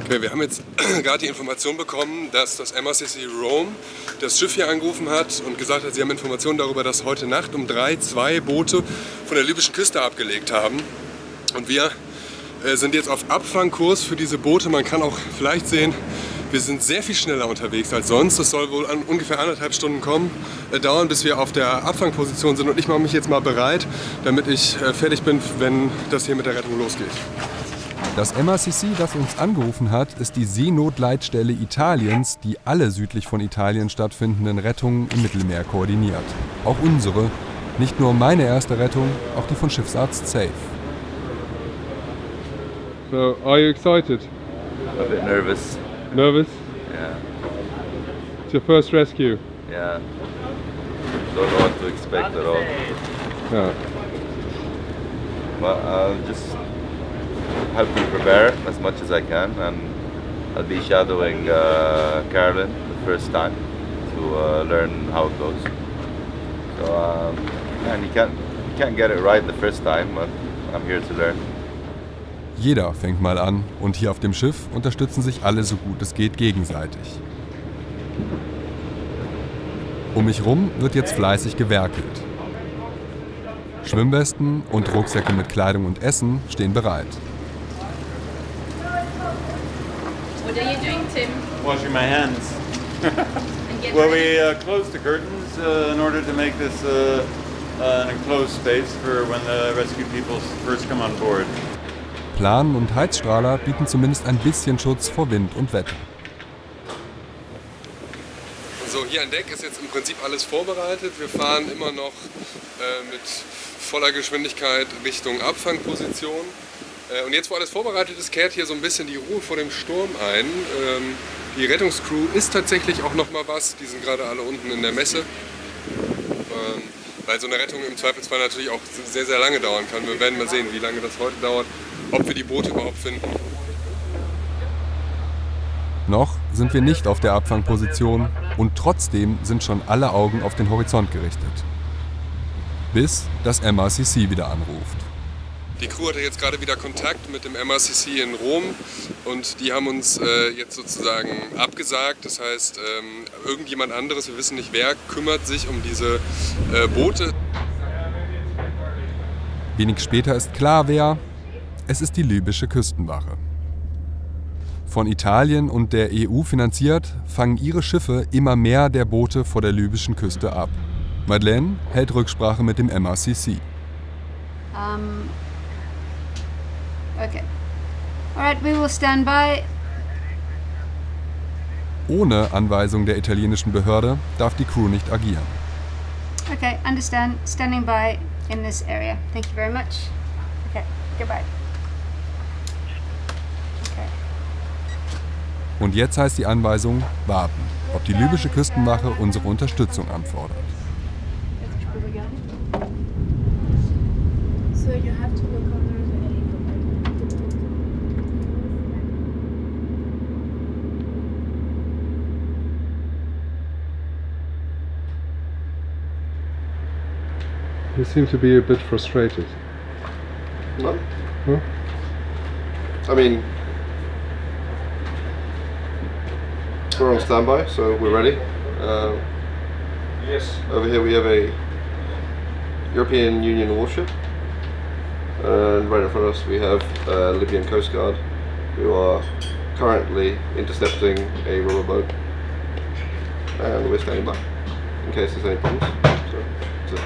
Okay, wir haben jetzt gerade die Information bekommen, dass das MRCC Rome das Schiff hier angerufen hat und gesagt hat, sie haben Informationen darüber, dass heute Nacht um 3 2 Boote von der libyschen Küste abgelegt haben. Und wir sind jetzt auf Abfangkurs für diese Boote. Man kann auch vielleicht sehen, wir sind sehr viel schneller unterwegs als sonst. Das soll wohl ungefähr 1,5 Stunden dauern, bis wir auf der Abfangposition sind. Und ich mache mich jetzt mal bereit, damit ich fertig bin, wenn das hier mit der Rettung losgeht. Das MRCC, das uns angerufen hat, ist die Seenotleitstelle Italiens, die alle südlich von Italien stattfindenden Rettungen im Mittelmeer koordiniert. Auch unsere, nicht nur meine erste Rettung, auch die von Schiffsarzt Safe. So, are you excited? A bit nervous. Nervous? Yeah. It's your first rescue? Yeah. Don't know what to expect at all. Yeah. But I'll just help you prepare as much as I can, and I'll be shadowing Carolyn the first time to learn how it goes. So, and you can't get it right the first time, but I'm here to learn. Jeder fängt mal an und hier auf dem Schiff unterstützen sich alle so gut es geht gegenseitig. Um mich rum wird jetzt fleißig gewerkelt. Schwimmwesten und Rucksäcke mit Kleidung und Essen stehen bereit. What are you doing, Tim? Washing my hands. Well, we closed the curtains in order to make this an enclosed space for when the rescue people first come on board. Planen und Heizstrahler bieten zumindest ein bisschen Schutz vor Wind und Wetter. So, hier an Deck ist jetzt im Prinzip alles vorbereitet. Wir fahren immer noch mit voller Geschwindigkeit Richtung Abfangposition. Und jetzt, wo alles vorbereitet ist, kehrt hier so ein bisschen die Ruhe vor dem Sturm ein. Die Rettungscrew ist tatsächlich auch noch mal was. Die sind gerade alle unten in der Messe. Weil so eine Rettung im Zweifelsfall natürlich auch sehr, sehr lange dauern kann. Wir werden mal sehen, wie lange das heute dauert, ob wir die Boote überhaupt finden. Noch sind wir nicht auf der Abfangposition und trotzdem sind schon alle Augen auf den Horizont gerichtet. Bis das MRCC wieder anruft. Die Crew hatte jetzt gerade wieder Kontakt mit dem MRCC in Rom und die haben uns jetzt sozusagen abgesagt. Das heißt, irgendjemand anderes, wir wissen nicht wer, kümmert sich um diese Boote. Wenig später ist klar, wer. Es ist die libysche Küstenwache. Von Italien und der EU finanziert, fangen ihre Schiffe immer mehr der Boote vor der libyschen Küste ab. Madeleine hält Rücksprache mit dem MRCC. Okay. Alright, we will stand by. Ohne Anweisung der italienischen Behörde darf die Crew nicht agieren. Okay, understand. Standing by in this area. Thank you very much. Okay, goodbye. Okay. Und jetzt heißt die Anweisung, warten, ob die libysche Küstenwache unsere Unterstützung anfordert. So you have to look under the helicopter. You seem to be a bit frustrated. No. Huh? I mean, we're on standby, so we're ready. Yes. Over here we have a European Union warship, and right in front of us we have Libyan Coast Guard, who are currently intercepting a rubber boat, and we're standing by in case there's any problems. So.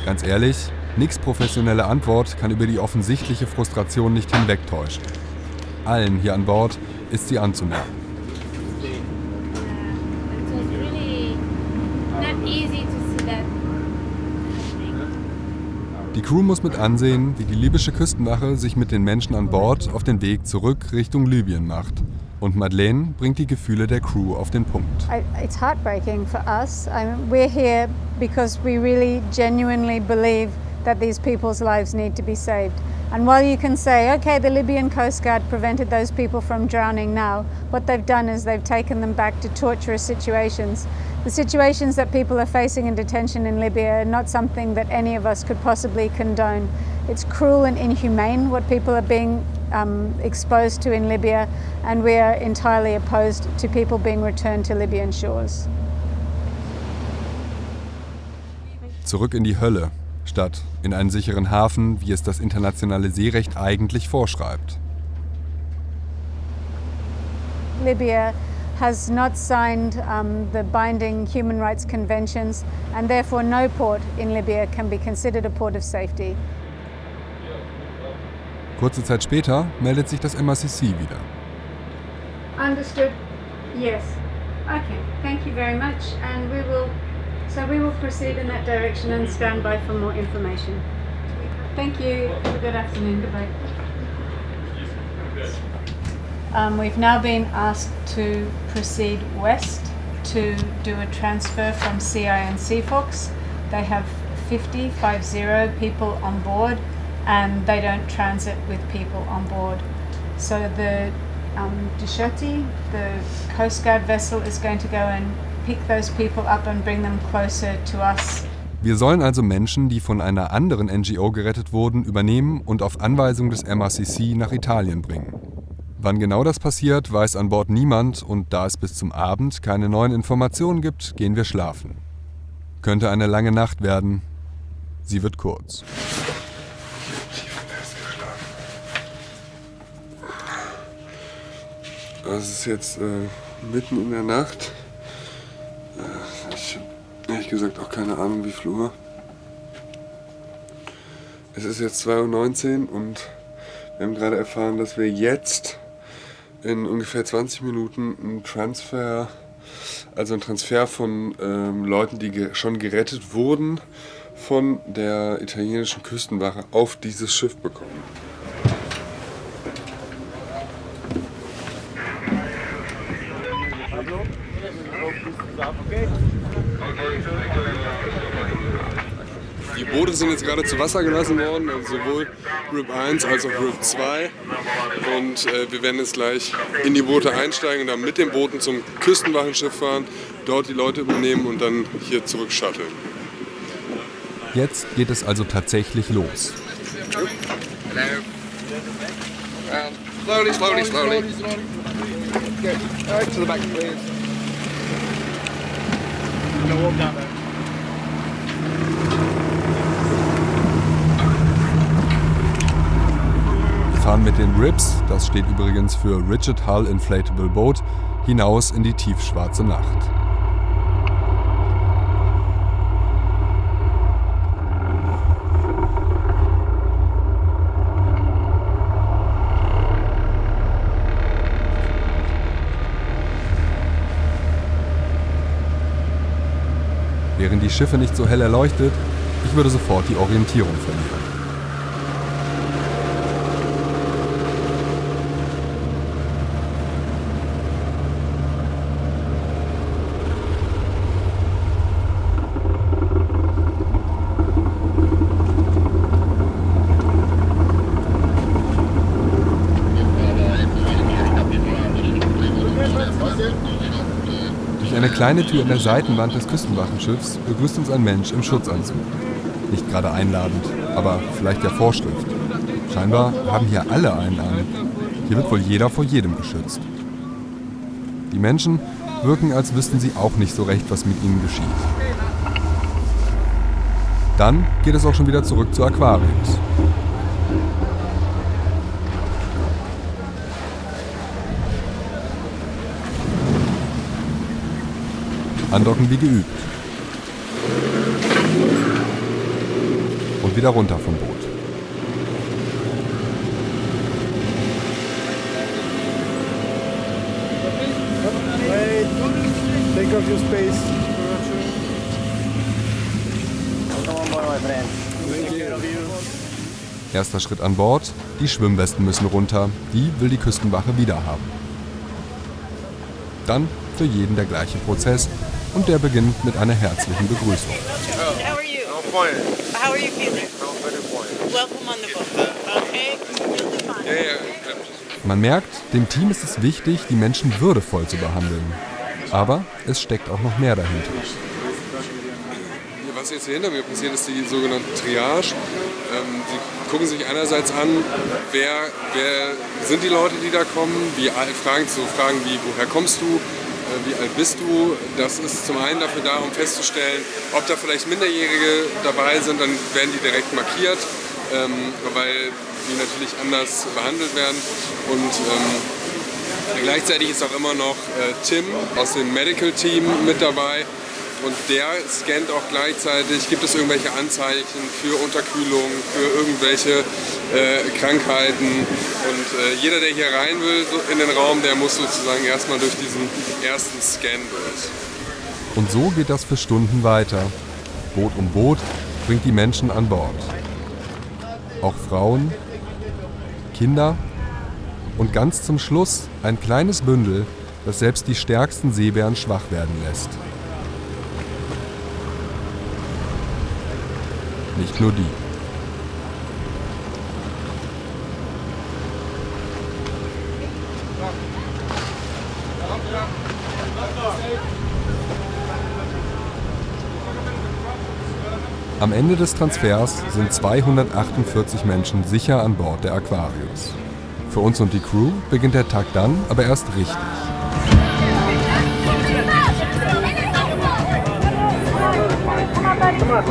Ganz ehrlich, nix professionelle Antwort kann über die offensichtliche Frustration nicht hinwegtäuschen. Allen hier an Bord ist sie anzumerken. It was really not easy to see that happening. Die Crew muss mit ansehen, wie die libysche Küstenwache sich mit den Menschen an Bord auf den Weg zurück Richtung Libyen macht. Und Madeleine bringt die Gefühle der Crew auf den Punkt. It's heartbreaking for us. We're here because we really genuinely believe that these people's lives need to be saved. And while you can say, okay, the Libyan Coast Guard prevented those people from drowning now, what they've done is they've taken them back to torturous situations. The situations that people are facing in detention in Libya are not something that any of us could possibly condone. It's cruel and inhumane what people are being exposed to in Libya, and we are entirely opposed to people being returned to Libyan shores. Zurück in die Hölle, statt in einen sicheren Hafen, wie es das internationale Seerecht eigentlich vorschreibt. Libya has not signed the binding human rights conventions, and therefore no port in Libya can be considered a port of safety. Kurze Zeit später meldet sich das MRCC wieder. Understood. Yes. Okay. Thank you very much, and we will proceed in that direction and stand by for more information. Thank you. Have a good afternoon. Goodbye. We've now been asked to proceed west to do a transfer from CI and CFOX. They have 50 people on board, and they don't transit with people on board. So the Dishoti, the Coast Guard vessel, is going to go and pick those people up and bring them closer to us. Wir sollen also Menschen, die von einer anderen NGO gerettet wurden, übernehmen und auf Anweisung des MRCC nach Italien bringen. Wann genau das passiert, weiß an Bord niemand, und da es bis zum Abend keine neuen Informationen gibt, gehen wir schlafen. Könnte eine lange Nacht werden. Sie wird kurz. Es ist jetzt mitten in der Nacht. Ich habe ehrlich gesagt auch keine Ahnung, wie viel Uhr. Es ist jetzt 2:19 Uhr und wir haben gerade erfahren, dass wir jetzt in ungefähr 20 Minuten einen Transfer von Leuten, die schon gerettet wurden, von der italienischen Küstenwache auf dieses Schiff bekommen. Die Boote sind jetzt gerade zu Wasser gelassen worden, also sowohl RIP 1 als auch RIP 2. Und wir werden jetzt gleich in die Boote einsteigen und dann mit den Booten zum Küstenwachenschiff fahren, dort die Leute übernehmen und dann hier zurück shutteln. Jetzt geht es also tatsächlich los. Slowly. Good. Right to the back, please. Walk down there. Wir fahren mit den RIPs, das steht übrigens für Rigid Hull Inflatable Boat, hinaus in die tiefschwarze Nacht. Wären die Schiffe nicht so hell erleuchtet, ich würde sofort die Orientierung verlieren. Eine kleine Tür in der Seitenwand des Küstenwachenschiffs begrüßt uns ein Mensch im Schutzanzug. Nicht gerade einladend, aber vielleicht ja Vorschrift. Scheinbar haben hier alle einen an. Hier wird wohl jeder vor jedem geschützt. Die Menschen wirken, als wüssten sie auch nicht so recht, was mit ihnen geschieht. Dann geht es auch schon wieder zurück zu Aquarius. Andocken wie geübt. Und wieder runter vom Boot. Take off your space. Erster Schritt an Bord, die Schwimmwesten müssen runter, die will die Küstenwache wieder haben. Dann für jeden der gleiche Prozess und der beginnt mit einer herzlichen Begrüßung. How are you? I'm fine. How are you feeling? I'm very fine. Welcome on the boat. Okay? You'll be fine. Man merkt, dem Team ist es wichtig, die Menschen würdevoll zu behandeln. Aber es steckt auch noch mehr dahinter. Was was jetzt hier hinter mir passiert, ist die sogenannte Triage. Sie gucken sich einerseits an, wer sind die Leute, die da kommen, Fragen wie, woher kommst du, wie alt bist du. Das ist zum einen dafür da, um festzustellen, ob da vielleicht Minderjährige dabei sind, dann werden die direkt markiert, weil die natürlich anders behandelt werden. Und gleichzeitig ist auch immer noch Tim aus dem Medical Team mit dabei. Und der scannt auch gleichzeitig, gibt es irgendwelche Anzeichen für Unterkühlung, für irgendwelche Krankheiten. Und jeder, der hier rein will in den Raum, der muss sozusagen erstmal durch diesen ersten Scan durch. Und so geht das für Stunden weiter. Boot um Boot bringt die Menschen an Bord. Auch Frauen, Kinder und ganz zum Schluss ein kleines Bündel, das selbst die stärksten Seebären schwach werden lässt. Nicht nur die. Am Ende des Transfers sind 248 Menschen sicher an Bord der Aquarius. Für uns und die Crew beginnt der Tag dann aber erst richtig. Come on,